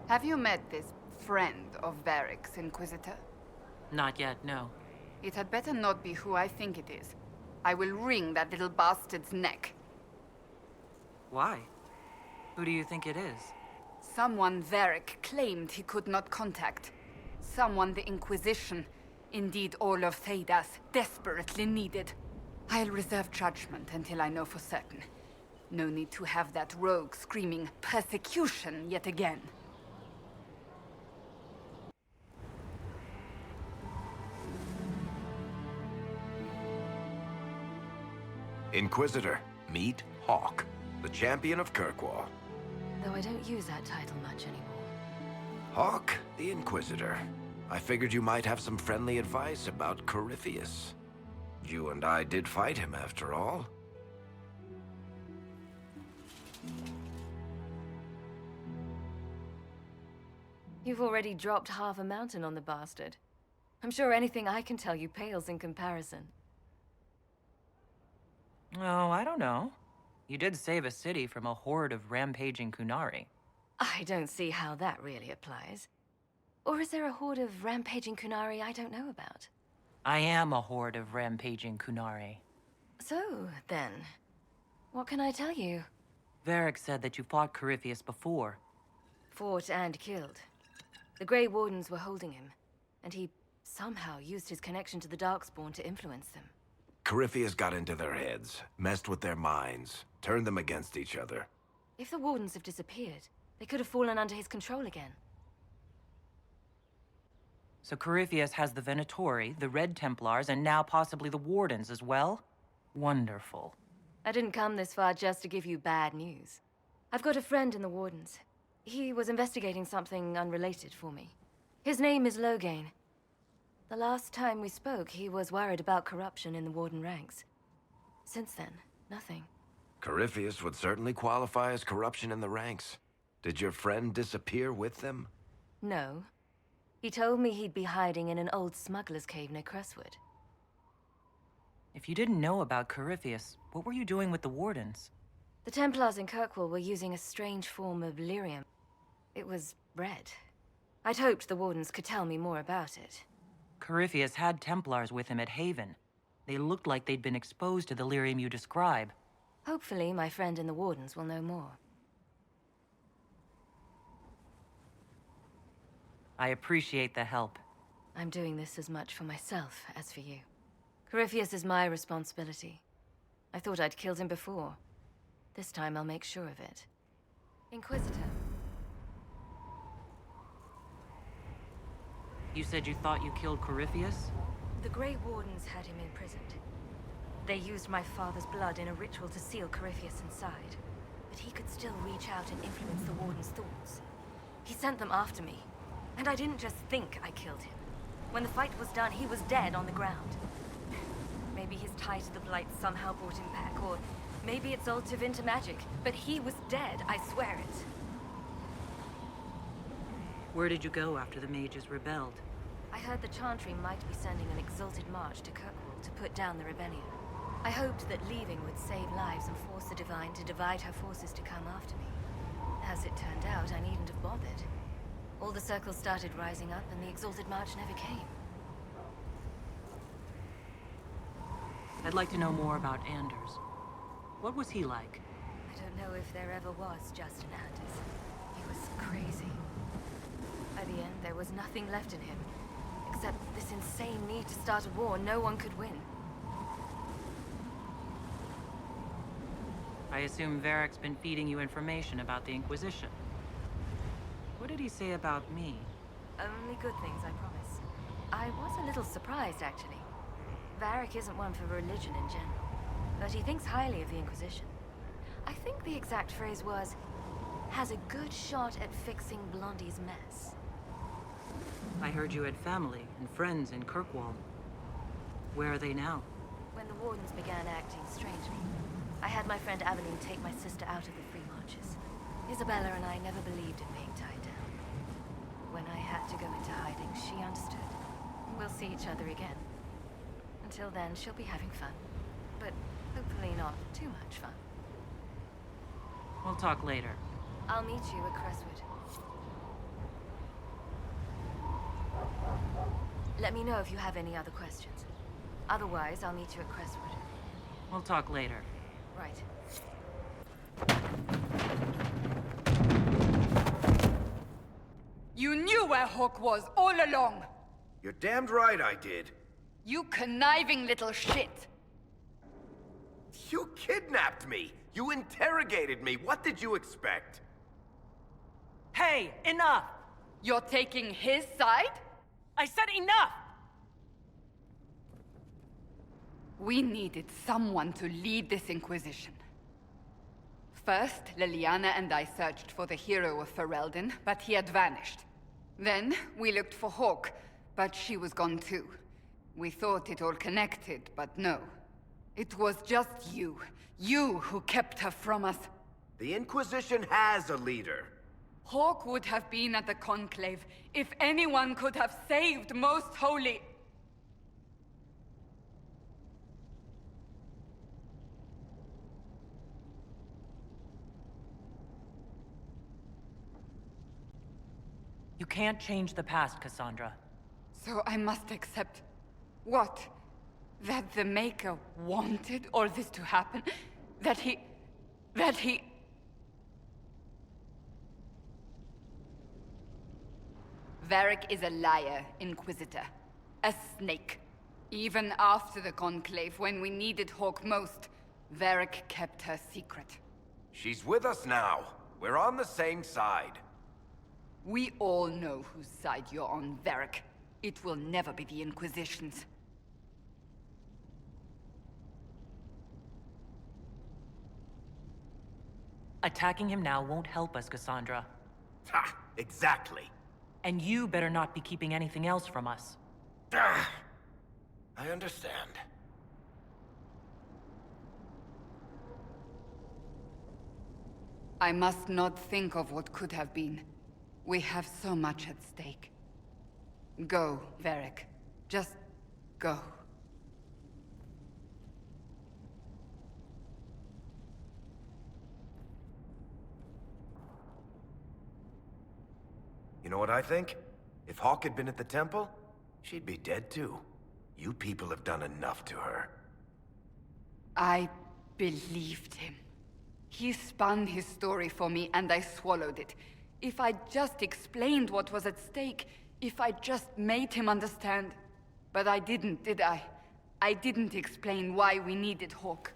Have you met this friend of Varric's, Inquisitor? Not yet, no. It had better not be who I think it is. I will wring that little bastard's neck. Why? Who do you think it is? Someone Varric claimed he could not contact. Someone the Inquisition, indeed all of Thedas, desperately needed. I'll reserve judgment until I know for certain. No need to have that rogue screaming persecution yet again. Inquisitor, meet Hawke, the champion of Kirkwall. Though I don't use that title much anymore. Hawke, the Inquisitor. I figured you might have some friendly advice about Corypheus. You and I did fight him, after all. You've already dropped half a mountain on the bastard. I'm sure anything I can tell you pales in comparison. Oh, I don't know. You did save a city from a horde of rampaging Kunari. I don't see how that really applies. Or is there a horde of rampaging Kunari I don't know about? I am a horde of rampaging Kunari. So, then, what can I tell you? Varric said that you fought Corypheus before. Fought and killed. The Grey Wardens were holding him, and he somehow used his connection to the Darkspawn to influence them. Corypheus got into their heads, messed with their minds, turned them against each other. If the Wardens have disappeared, they could have fallen under his control again. So Corypheus has the Venatori, the Red Templars, and now possibly the Wardens as well? Wonderful. I didn't come this far just to give you bad news. I've got a friend in the Wardens. He was investigating something unrelated for me. His name is Loghain. The last time we spoke, he was worried about corruption in the Warden ranks. Since then, nothing. Corypheus would certainly qualify as corruption in the ranks. Did your friend disappear with them? No. He told me he'd be hiding in an old smuggler's cave near Crestwood. If you didn't know about Corypheus, what were you doing with the Wardens? The Templars in Kirkwall were using a strange form of lyrium. It was red. I'd hoped the Wardens could tell me more about it. Corypheus had Templars with him at Haven. They looked like they'd been exposed to the lyrium you describe. Hopefully, my friend in the Wardens will know more. I appreciate the help. I'm doing this as much for myself as for you. Corypheus is my responsibility. I thought I'd killed him before. This time I'll make sure of it. Inquisitor. You said you thought you killed Corypheus? The Grey Wardens had him imprisoned. They used my father's blood in a ritual to seal Corypheus inside. But he could still reach out and influence the Warden's thoughts. He sent them after me. And I didn't just think I killed him. When the fight was done, he was dead on the ground. Maybe his tie to the Blight somehow brought him back, or maybe it's all Tevinter magic. But he was dead, I swear it. Where did you go after the mages rebelled? I heard the Chantry might be sending an exalted march to Kirkwall to put down the rebellion. I hoped that leaving would save lives and force the Divine to divide her forces to come after me. As it turned out, I needn't have bothered. All the circles started rising up, and the exalted march never came. I'd like to know more about Anders. What was he like? I don't know if there ever was just an Anders. He was crazy. By the end, there was nothing left in him. Except this insane need to start a war no one could win. I assume Varric's been feeding you information about the Inquisition. What did he say about me? Only good things, I promise. I was a little surprised, actually. Varric isn't one for religion in general, but he thinks highly of the Inquisition. I think the exact phrase was, has a good shot at fixing Blondie's mess. I heard you had family and friends in Kirkwall. Where are they now? When the Wardens began acting strangely, I had my friend Aveline take my sister out of the Free Marches. Isabella and I never believed in being tied down. When I had to go into hiding, she understood. We'll see each other again. Until then, she'll be having fun. But hopefully not too much fun. We'll talk later. I'll meet you at Crestwood. Let me know if you have any other questions. Otherwise, I'll meet you at Crestwood. We'll talk later. Right. You knew where Hawke was all along! You're damned right I did. You conniving little shit! You kidnapped me! You interrogated me! What did you expect? Hey, enough! You're taking his side? I said enough! We needed someone to lead this Inquisition. First, Liliana and I searched for the hero of Ferelden, but he had vanished. Then, we looked for Hawke, but she was gone too. We thought it all connected, but no. It was just you. You who kept her from us. The Inquisition has a leader. Hawke would have been at the Conclave if anyone could have saved Most Holy... You can't change the past, Cassandra. So I must accept... what? That the Maker wanted all this to happen? That he... Varric is a liar, Inquisitor. A snake. Even after the Conclave, when we needed Hawke most, Varric kept her secret. She's with us now. We're on the same side. We all know whose side you're on, Varric. It will never be the Inquisition's. Attacking him now won't help us, Cassandra. Ha! Exactly. And you better not be keeping anything else from us. Ah, I understand. I must not think of what could have been. We have so much at stake. Go, Varric. Just go. You know what I think? If Hawke had been at the temple, she'd be dead too. You people have done enough to her. I believed him. He spun his story for me and I swallowed it. If I just explained what was at stake, if I just made him understand. But I didn't, did I? I didn't explain why we needed Hawke.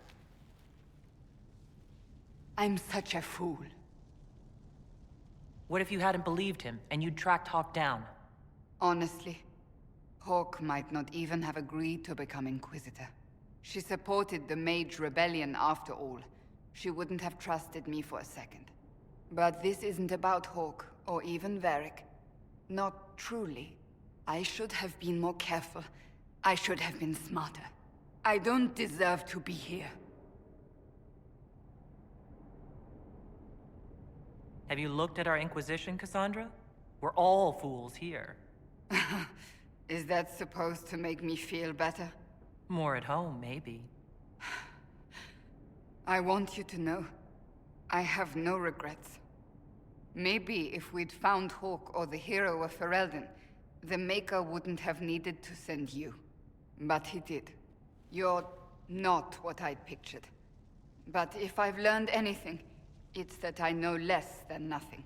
I'm such a fool. What if you hadn't believed him, and you'd tracked Hawke down? Honestly, Hawke might not even have agreed to become Inquisitor. She supported the Mage Rebellion after all. She wouldn't have trusted me for a second. But this isn't about Hawke, or even Varric. Not truly. I should have been more careful. I should have been smarter. I don't deserve to be here. Have you looked at our Inquisition, Cassandra? We're all fools here. Is that supposed to make me feel better? More at home, maybe. I want you to know, I have no regrets. Maybe if we'd found Hawke or the hero of Ferelden, the Maker wouldn't have needed to send you. But he did. You're not what I'd pictured. But if I've learned anything, it's that I know less than nothing.